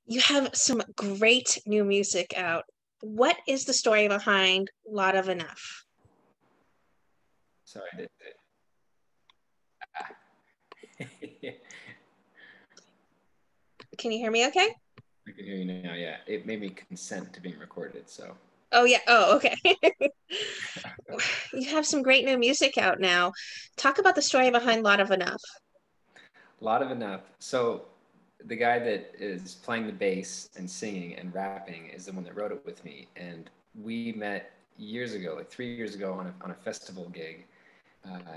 You have some great new music out. What is the story behind Lot of Enough? Sorry, I Can you hear me okay? can hear you now. Yeah, it made me consent to being recorded. So, Oh, yeah. Oh, okay. You have some great new music out now. Talk about the story behind Lot of Enough. a lot of enough. So, the guy that is playing the bass and singing and rapping is the one that wrote it with me, and we met years ago, like 3 years ago, on a festival gig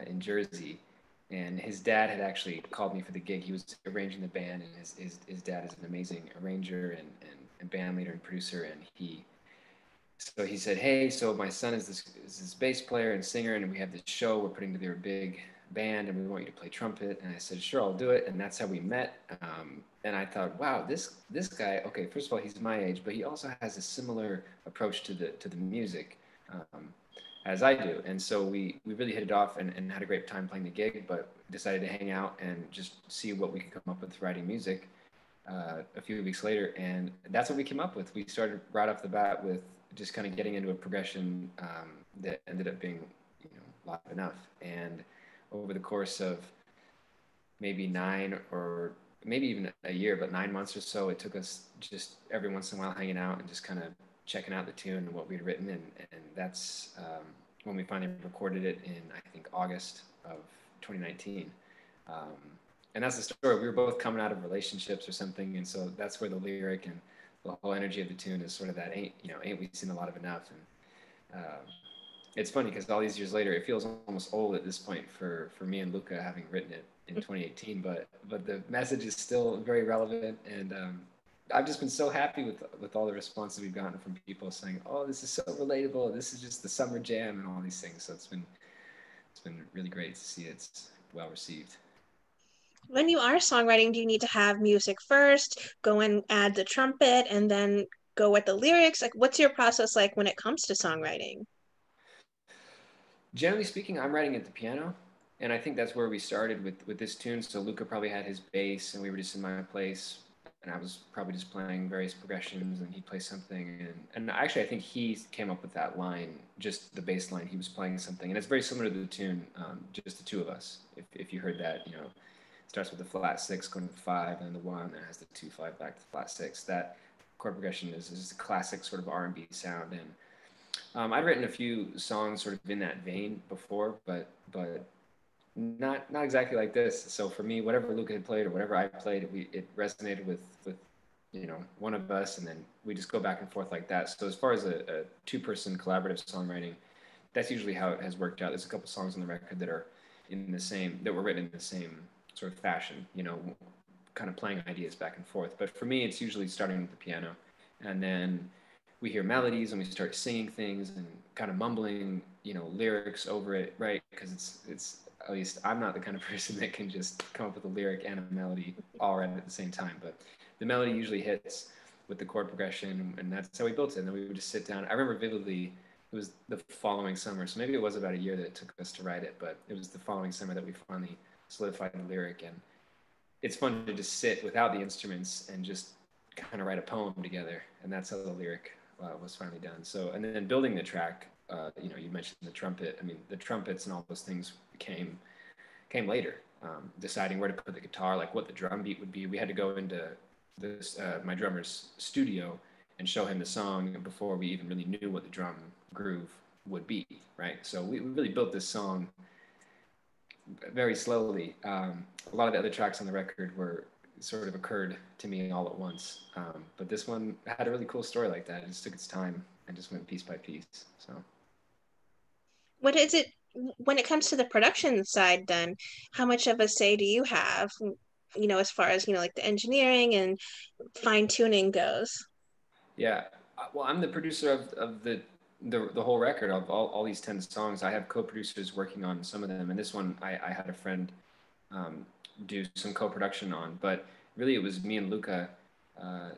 in Jersey. And his dad had actually called me for the gig. He was arranging the band, and his dad is an amazing arranger and band leader and producer. And he said, "Hey, so my son is this bass player and singer, and we have this show. We're putting together a big band, and we want you to play trumpet." And I said, "Sure, I'll do it." And that's how we met. And I thought, wow, this guy. Okay, first of all, he's my age, but he also has a similar approach to the music. Um, as I do. And so we really hit it off and had a great time playing the gig, but decided to hang out and just see what we could come up with writing music a few weeks later. And that's what we came up with. We started right off the bat with just kind of getting into a progression that ended up being, loud enough. And over the course of maybe 9 or maybe even a year, but 9 months or so, it took us just every once in a while hanging out and just kind of checking out the tune and what we'd written. And that's when we finally recorded it in, I think, August of 2019. Um, and that's the story. We were both coming out of relationships or something. And so that's where the lyric and the whole energy of the tune is sort of that ain't we seen a lot of enough. And it's funny because all these years later, it feels almost old at this point for me and Luca having written it in 2018. But the message is still very relevant, and I've just been so happy with all the responses we've gotten from people saying, "Oh, this is so relatable. This is just the summer jam," and all these things. So it's been really great to see it's well received. When you are songwriting, do you need to have music first, go and add the trumpet, and then go with the lyrics? Like, what's your process like when it comes to songwriting? Generally speaking, I'm writing at the piano, and I think that's where we started with this tune. So Luca probably had his bass, and we were just in my place, and I was probably just playing various progressions, and he'd play something. And actually, I think he came up with that line, just the bass line. He was playing something, and it's very similar to the tune, just the two of us. If you heard that, it starts with the flat six going to the five, and then the one that has the two five back to the flat six. That chord progression is a classic sort of R&B sound, and I'd written a few songs sort of in that vein before, but not exactly like this. So for me, whatever Luca had played or whatever I played, it resonated with one of us, and then we just go back and forth like that. So as far as a two-person collaborative songwriting, that's usually how it has worked out. There's a couple songs on the record that were written in the same sort of fashion, kind of playing ideas back and forth. But for me, it's usually starting with the piano, and then we hear melodies and we start singing things and kind of mumbling, lyrics over it, right? Because it's at least I'm not the kind of person that can just come up with a lyric and a melody all right at the same time. But the melody usually hits with the chord progression, and that's how we built it. And then we would just sit down. I remember vividly. It was the following summer, so maybe it was about a year that it took us to write it, but it was the following summer that we finally solidified the lyric. And it's fun to just sit without the instruments and just kind of write a poem together. And that's how the lyric was finally done. So, and then building the track, you mentioned the trumpet. I mean, the trumpets and all those things came later. Deciding where to put the guitar, like what the drum beat would be. We had to go into this my drummer's studio and show him the song before we even really knew what the drum groove would be. Right. So we really built this song very slowly. A lot of the other tracks on the record were sort of occurred to me all at once. But this one had a really cool story like that. It just took its time and just went piece by piece. So What is it when it comes to the production side, then? How much of a say do you have, as far as, like the engineering and fine tuning goes? yeah, well, I'm the producer of the whole record of all these 10 songs. I have co-producers working on some of them, and this one I had a friend um, do some co-production on. But really, it was me and Luca. Uh,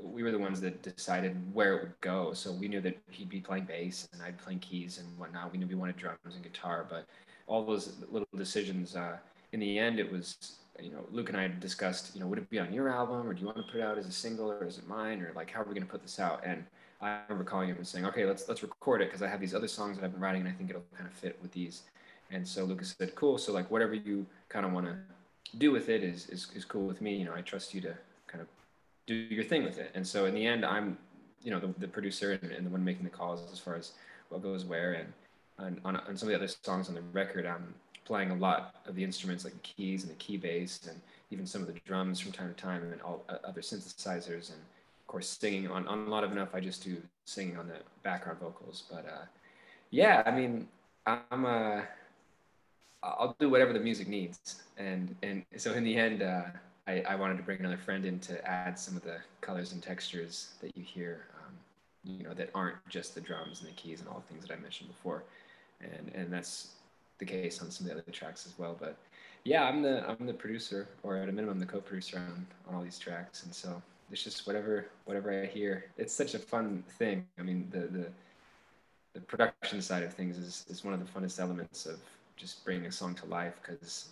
we were the ones that decided where it would go. So we knew that he'd be playing bass and I'd be playing keys and whatnot. We knew we wanted drums and guitar, but all those little decisions, in the end, it was Luke and I discussed, would it be on your album, or do you want to put it out as a single, or is it mine, or like how are we going to put this out? And I remember calling him and saying, okay, let's record it because I have these other songs that I've been writing and I think it'll kind of fit with these. And so Lucas said, cool. So like whatever you kind of want to do with it is cool with me. I trust you to kind of do your thing with it. And so in the end, I'm, the producer and the one making the calls as far as what goes where. And on some of the other songs on the record, I'm playing a lot of the instruments like the keys and the key bass and even some of the drums from time to time and all other synthesizers, and of course singing on Lot of Enough. I just do singing on the background vocals. But yeah, I mean, I'll do whatever the music needs. And so in the end, I wanted to bring another friend in to add some of the colors and textures that you hear, that aren't just the drums and the keys and all the things that I mentioned before. And that's the case on some of the other tracks as well. But yeah, I'm the producer, or at a minimum the co-producer on all these tracks. And so it's just whatever I hear. It's such a fun thing. I mean, the production side of things is one of the funnest elements of just bringing a song to life, because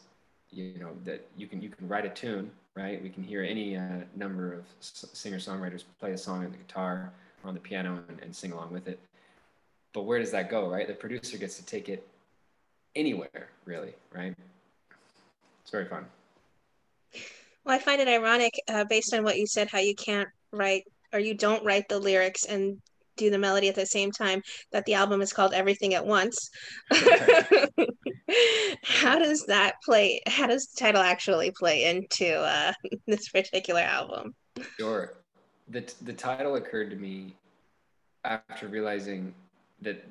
that you can write a tune, right? We can hear any number of singer-songwriters play a song on the guitar or on the piano and sing along with it. But where does that go, right? The producer gets to take it anywhere, really, right? It's very fun. Well, I find it ironic, based on what you said, how you can't write, or you don't write the lyrics and do the melody at the same time, that the album is called Everything at Once. How does the title actually play into this particular album? Sure. The title occurred to me after realizing that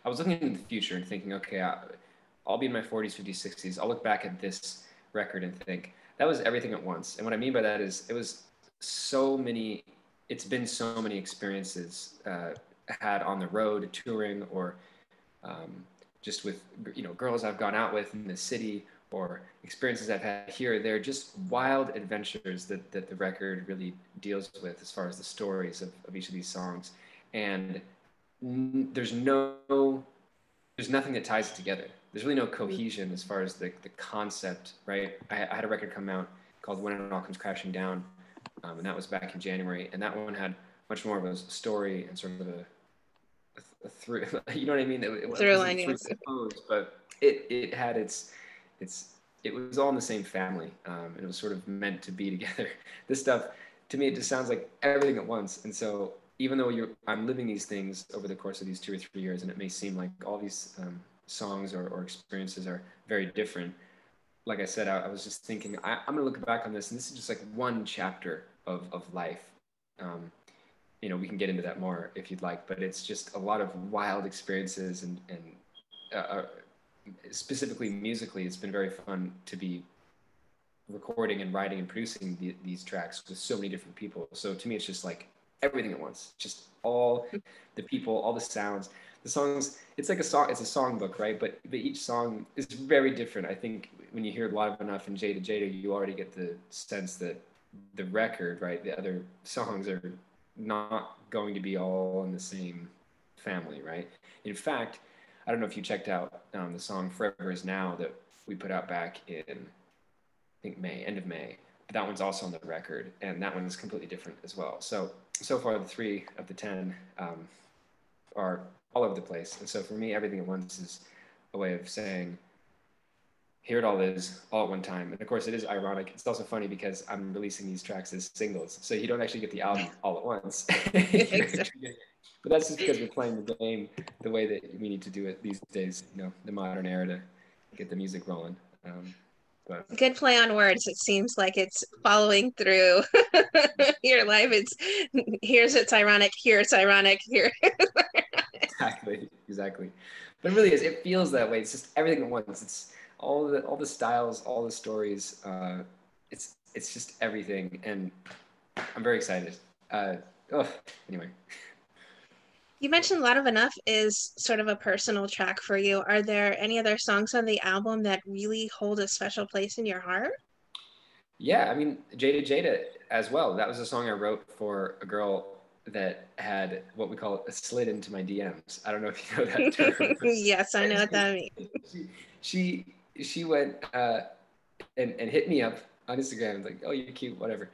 I was looking into the future and thinking, okay, I'll be in my 40s, 50s, 60s. I'll look back at this record and think that was everything at once. And what I mean by that is it's been so many experiences had on the road, touring, or just with girls I've gone out with in the city, or experiences I've had here or there, just wild adventures that the record really deals with as far as the stories of each of these songs. And there's nothing that ties it together. There's really no cohesion as far as the concept, right? I had a record come out called When It All Comes Crashing Down, and that was back in January. And that one had much more of a story and sort of a through, you know what I mean? It wasn't Yes. but it had it was all in the same family, and it was sort of meant to be together. This stuff, to me, it just sounds like everything at once. And so even though I'm living these things over the course of these 2 or 3 years, and it may seem like all these songs or experiences are very different, like I said, I was just thinking, I'm going to look back on this, and this is just like one chapter of life. We can get into that more if you'd like, but it's just a lot of wild experiences, and specifically musically, it's been very fun to be recording and writing and producing these tracks with so many different people. So to me, it's just like everything at once, just all the people, all the sounds, the songs. It's like it's a songbook, right? But each song is very different. I think when you hear Lot of Enough and Jada Jada, you already get the sense that the record, right, the other songs are not going to be all in the same family, right? In fact, I don't know if you checked out the song Forever Is Now that we put out back in, I think end of May. But that one's also on the record, and that one is completely different as well. So far, the 3 of the 10 are all over the place. And so for me, Everything at Once is a way of saying, here it all is, all at one time. And of course, it is ironic. It's also funny because I'm releasing these tracks as singles, so you don't actually get the album all at once. But that's just because we're playing the game the way that we need to do it these days, the modern era, to get the music rolling. But good play on words. It seems like it's following through your life. It's ironic, here it's ironic, here. Exactly. But it really is. It feels that way. It's just everything at once. It's all the styles, all the stories. It's just everything, and I'm very excited. Anyway. You mentioned A Lot of Enough is sort of a personal track for you. Are there any other songs on the album that really hold a special place in your heart? Yeah, I mean, Jada Jada as well. That was a song I wrote for a girl that had what we call a slid into my DMs. I don't know if you know that term. Yes, I know what that means. she she went and hit me up on Instagram, like, oh, you're cute, whatever.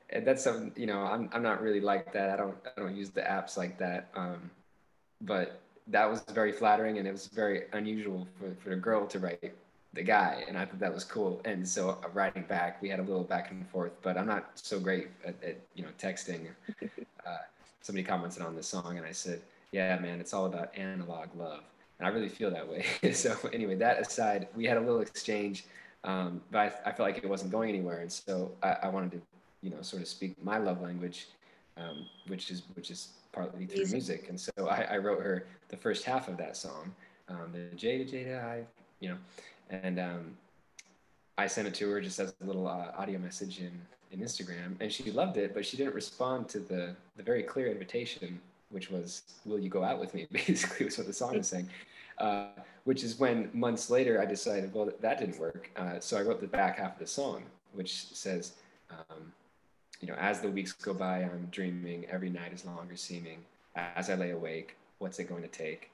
And that's something, I'm not really like that. I don't use the apps like that. But that was very flattering, and it was very unusual for the girl to write the guy, and I thought that was cool. And so writing back, we had a little back and forth, but I'm not so great at texting. Uh, Somebody commented on this song, and I said, "Yeah, man, it's all about analog love," and I really feel that way. So anyway, that aside, we had a little exchange, but I felt like it wasn't going anywhere, and so I wanted to, sort of speak my love language, which is partly through Music. music, and so I wrote her the first half of that song, the Jada Jada and I sent it to her just as a little audio message in Instagram, and she loved it, but she didn't respond to the very clear invitation, which was, "Will you go out with me?" Basically, was what the song was saying. Uh, which is when months later I decided, well, that didn't work. So I wrote the back half of the song, which says, as the weeks go by, I'm dreaming. Every night is longer seeming. As I lay awake, what's it going to take?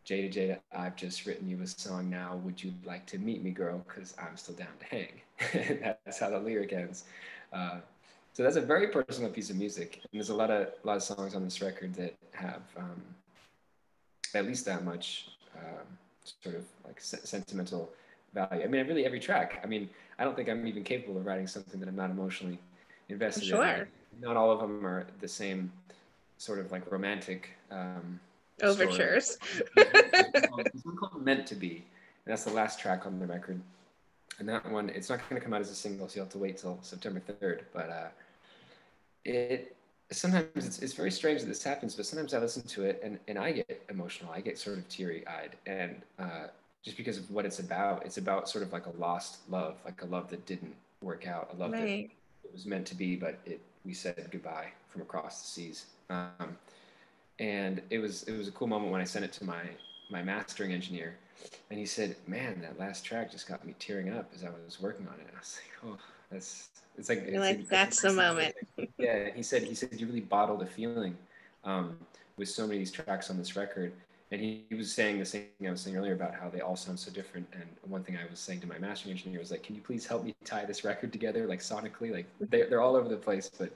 Jada, Jada, I've just written you a song now. Would you like to meet me, girl? Because I'm still down to hang. That's how the lyric ends. Uh, so that's a very personal piece of music, and there's a lot of songs on this record that have at least that much sort of like sentimental value. I mean, really every track. I mean, I don't think I'm even capable of writing something that I'm not emotionally I'm invested in. I mean, sure. not all of them are the same sort of like romantic story. Overtures. There's one called Meant to Be, and that's the last track on the record. And that one, it's not going to come out as a single, so you'll have to wait till September 3rd. But it sometimes it's very strange that this happens, but sometimes I listen to it and I get emotional. I get sort of teary eyed, and just because of what it's about. It's about sort of like a lost love, like a love that didn't work out, a love that Right. it was meant to be, but we said goodbye from across the seas. And it was a cool moment when I sent it to my mastering engineer, and he said, "Man, that last track just got me tearing up as I was working on it." I was like, "Oh, that's it's like You're it's like, a, that's a that's the nice little thing." moment. Yeah, he said you really bottled a feeling um, with so many of these tracks on this record, and he was saying the same thing I was saying earlier about how they all sound so different. And one thing I was saying to my mastering engineer was like, "Can you please help me tie this record together, like sonically? Like they're all over the place, but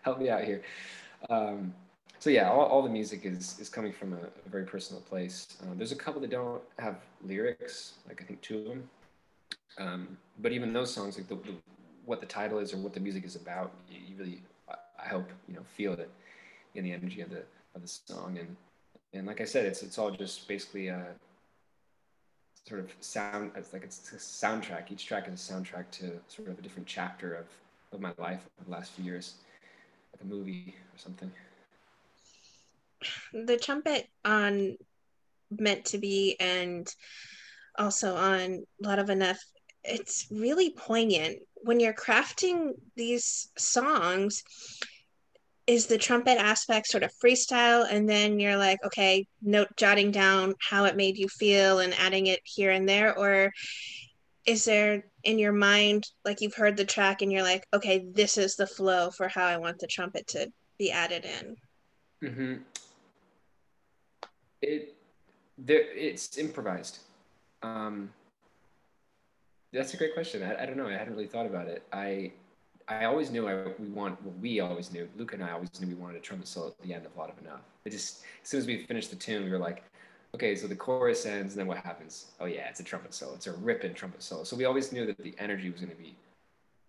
help me out here." Um, so yeah, all the music is coming from a very personal place. There's a couple that don't have lyrics, like I think two of them. But even those songs, like what the title is or what the music is about, you really, I hope, feel it in the energy of the song. And like I said, it's all just basically a sort of sound. It's a soundtrack. Each track is a soundtrack to sort of a different chapter of my life over the last few years, like a movie or something. The trumpet on Meant to Be and also on Lot of Enough, it's really poignant. When you're crafting these songs, is the trumpet aspect sort of freestyle and then you're like, okay, note jotting down how it made you feel and adding it here and there? Or is there in your mind, like you've heard the track and you're like, okay, this is the flow for how I want the trumpet to be added in? Mm-hmm. It it's improvised. Um, that's a great question. I don't know. I hadn't really thought about it. I always knew we always knew, Luke and I always knew we wanted a trumpet solo at the end of Lot of Enough. It just, as soon as we finished the tune, we were like, okay, so the chorus ends, and then what happens? Oh yeah, it's a trumpet solo. It's a ripping trumpet solo. So we always knew that the energy was going to be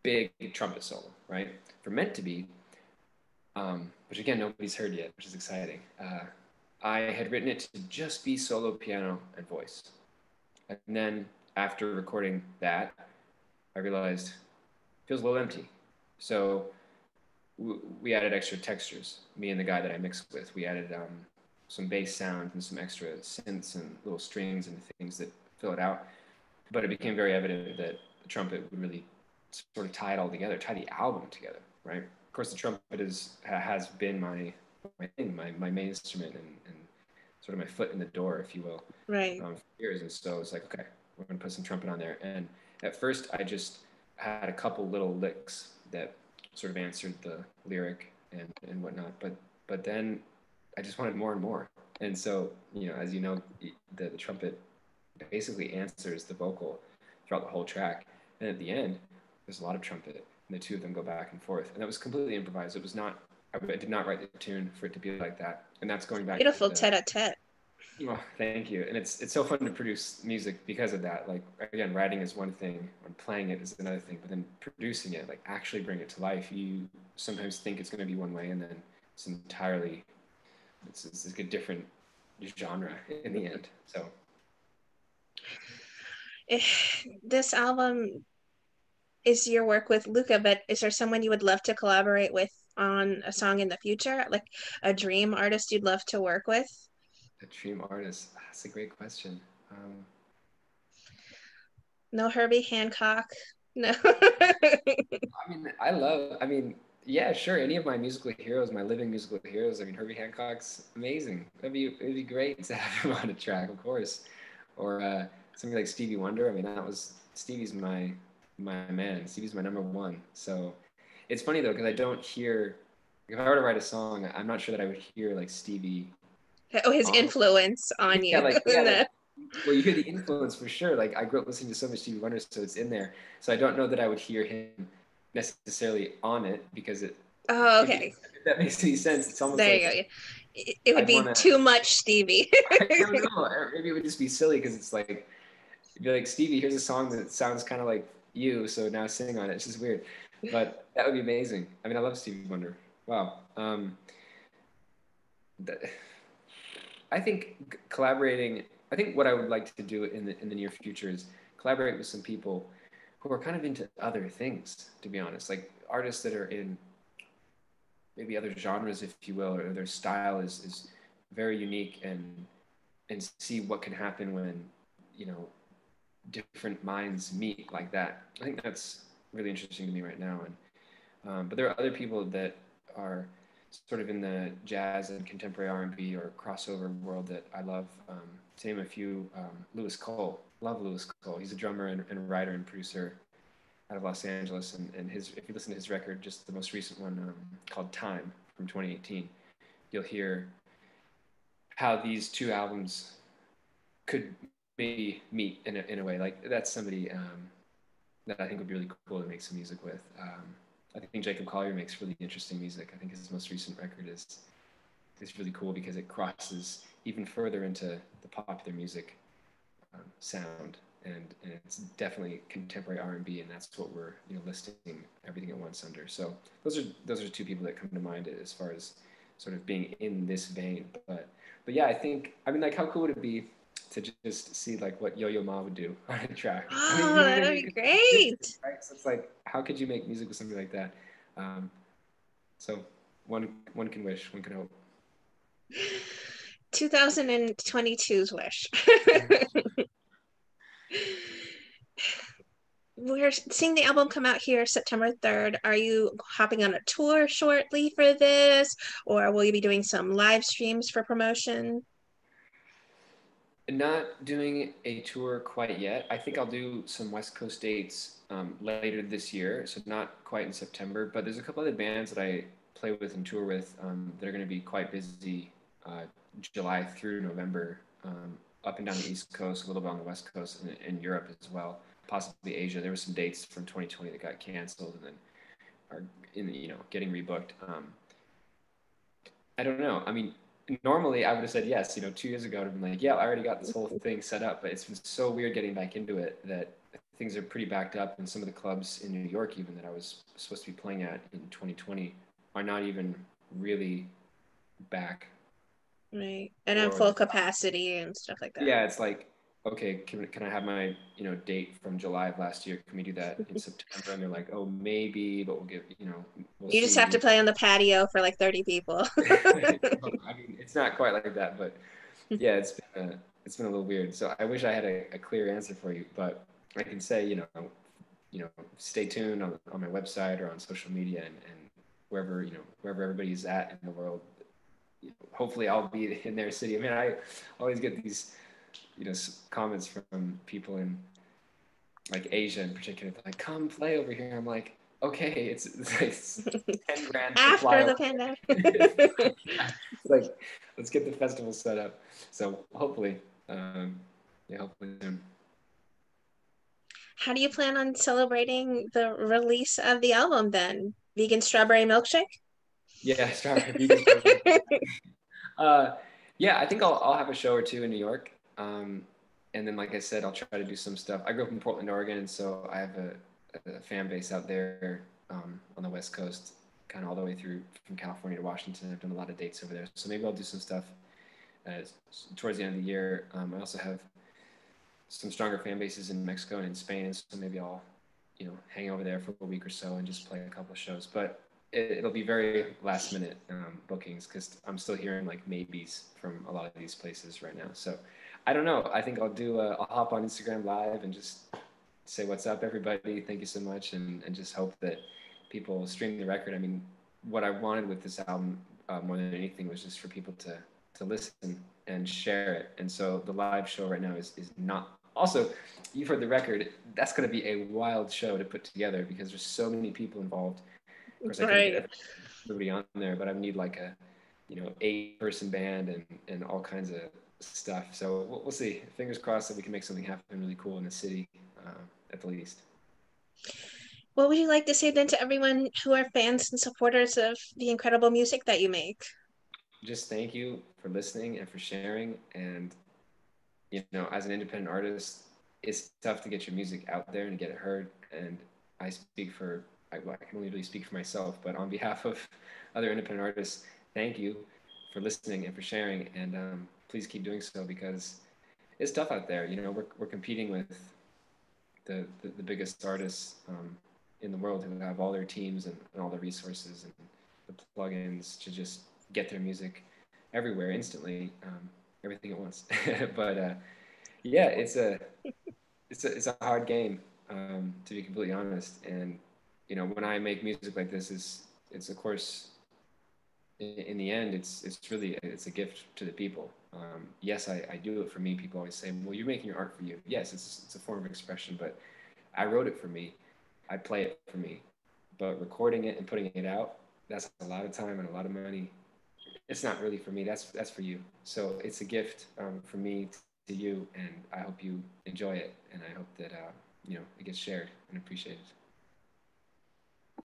big trumpet solo, right? For Meant to Be, which again nobody's heard yet, which is exciting. I had written it to just be solo piano and voice, and then after recording that, I realized it feels a little empty. So we added extra textures. Me and the guy that I mixed with, we added some bass sounds and some extra synths and little strings and things that fill it out. But it became very evident that the trumpet would really sort of tie it all together, tie the album together, right? Of course, the trumpet has been my thing, my main instrument, and sort of my foot in the door, if you will, Right. for years. And so it's like, okay, we're gonna put some trumpet on there. And at first, I just had a couple little licks that sort of answered the lyric and whatnot. But then I just wanted more and more. And so, as you know, the trumpet basically answers the vocal throughout the whole track. And at the end, there's a lot of trumpet, and the two of them go back and forth. And that was completely improvised. It was not, I did not write the tune for it to be like that. And that's going back to Beautiful the, tete-a-tete. oh, thank you. And it's so fun to produce music because of that. Like again, writing is one thing, and playing it is another thing. But then producing it, like actually bring it to life, you sometimes think it's going to be one way, and then it's entirely, it's like a different genre in the end. So This album is your work with Luca, but is there someone you would love to collaborate with on a song in the future? Like a dream artist you'd love to work with? a dream artist, that's a great question. No Herbie Hancock. No. I mean, yeah, sure. Any of my musical heroes, my living musical heroes. I mean, Herbie Hancock's amazing. It'd be great to have him on a track, of course. Or something like Stevie Wonder. I mean, that was Stevie's my man. Stevie's my number one. So it's funny though because I don't hear. If I were to write a song, I'm not sure that I would hear like Stevie Oh, his on. influence on Yeah, you. like well, you hear the influence for sure. Like I grew up listening to so much Stevie Wonder, so it's in there. So I don't know that I would hear him necessarily on it because Oh, okay. if that makes any sense, it's almost There like you go. It would I'd be want to. too much Stevie. I don't know. Or maybe it would just be silly because it's like you'd be like Stevie, here's a song that sounds kind of like you, so now sing on it. It's just weird, but that would be amazing. I mean, I love Stevie Wonder. Wow. Th- I think collaborating. I think what I would like to do in the near future is collaborate with some people who are kind of into other things. To be honest, like artists that are in maybe other genres, if you will, or their style is very unique, and see what can happen when you know different minds meet like that. I think that's really interesting to me right now. And but there are other people that are sort of in the jazz and contemporary R&B or crossover world that I love. To name a few, Louis Cole. Love Louis Cole. He's a drummer and writer and producer out of Los Angeles. And his, if you listen to his record, just the most recent one called Time from 2018, you'll hear how these two albums could maybe meet in a way. Like that's somebody that I think would be really cool to make some music with. I think Jacob Collier makes really interesting music. I think his most recent record is really cool because it crosses even further into the popular music sound, and it's definitely contemporary R&B, and that's what we're listing everything at once under. So those are two people that come to mind as far as sort of being in this vein. But yeah, I mean, like, how cool would it be to just see like what Yo-Yo Ma would do on a track? I mean, Oh, you know what that I would mean? be 'Cause it's great. different, right? So it's like, how could you make music with somebody like that? Um, so one can wish, one can hope. 2022's wish. We're seeing the album come out here September 3rd. Are you hopping on a tour shortly for this, or will you be doing some live streams for promotion? Not doing a tour quite yet. I think I'll do some West Coast dates later this year, so not quite in September. But there's a couple other bands that I play with and tour with that are going to be quite busy July through November, up and down the East Coast, a little bit on the West Coast, and Europe as well, possibly Asia. There were some dates from 2020 that got canceled and then are in getting rebooked. I don't know. I mean, normally I would have said yes. 2 years ago, I'd have been like, yeah, I already got this whole thing set up. But it's been so weird getting back into it that things are pretty backed up. And some of the clubs in New York, even that I was supposed to be playing at in 2020, are not even really back. Right. And on Or full capacity and stuff like that. yeah, it's like, okay, can I have my date from July of last year? Can we do that in September? And they're like, oh, maybe, but we'll You just have to see. play on the patio for like 30 people. I mean, it's not quite like that, but yeah, it's been a little weird. So I wish I had a clear answer for you, but I can say, stay tuned on my website or on social media and wherever everybody's at in the world. Hopefully, I'll be in their city. I mean, I always get these, comments from people in like Asia in particular, like, come play over here. I'm like, okay, it's 10 grand to fly After the over. pandemic. It's like, let's get the festival set up. So hopefully, yeah, hopefully soon. How do you plan on celebrating the release of the album then? Vegan strawberry milkshake? Yeah, strawberry vegan strawberry. Uh, yeah, I think I'll have a show or two in New York. And then, like I said, I'll try to do some stuff. I grew up in Portland, Oregon, and so I have a fan base out there on the West Coast, kind of all the way through from California to Washington. I've done a lot of dates over there, so maybe I'll do some stuff towards the end of the year. I also have some stronger fan bases in Mexico and in Spain, so maybe I'll, hang over there for a week or so and just play a couple of shows. But it'll be very last minute bookings because I'm still hearing like maybes from a lot of these places right now. So I don't know. I think I'll hop on Instagram Live and just say what's up, everybody. Thank you so much, and just hope that people stream the record. I mean, what I wanted with this album more than anything was just for people to listen and share it. And so the live show right now is not. Also, you've heard the record. That's going to be a wild show to put together because there's so many people involved. Of course, I couldn't Right. get everybody on there, but I need like a 8-person band and all kinds of stuff. So we'll see. Fingers crossed that we can make something happen really cool in the city, at the least. What would you like to say then to everyone who are fans and supporters of the incredible music that you make? Just thank you for listening and for sharing. And as an independent artist, it's tough to get your music out there and get it heard. And I speak for, well, I can only really speak for myself, but on behalf of other independent artists, thank you for listening and for sharing. And please keep doing so because it's tough out there. We're competing with the biggest artists in the world who have all their teams and all the resources and the plugins to just get their music everywhere instantly, everything at once. But yeah, it's a hard game, to be completely honest. And when I make music like this, it's of course in the end, it's really it's a gift to the people. Yes, I do it for me. People always say, "Well, you're making your art for you." Yes, it's a form of expression, but I wrote it for me. I play it for me. But recording it and putting it out, that's a lot of time and a lot of money. It's not really for me. That's for you. So it's a gift from me to you, and I hope you enjoy it, and I hope that it gets shared and appreciated.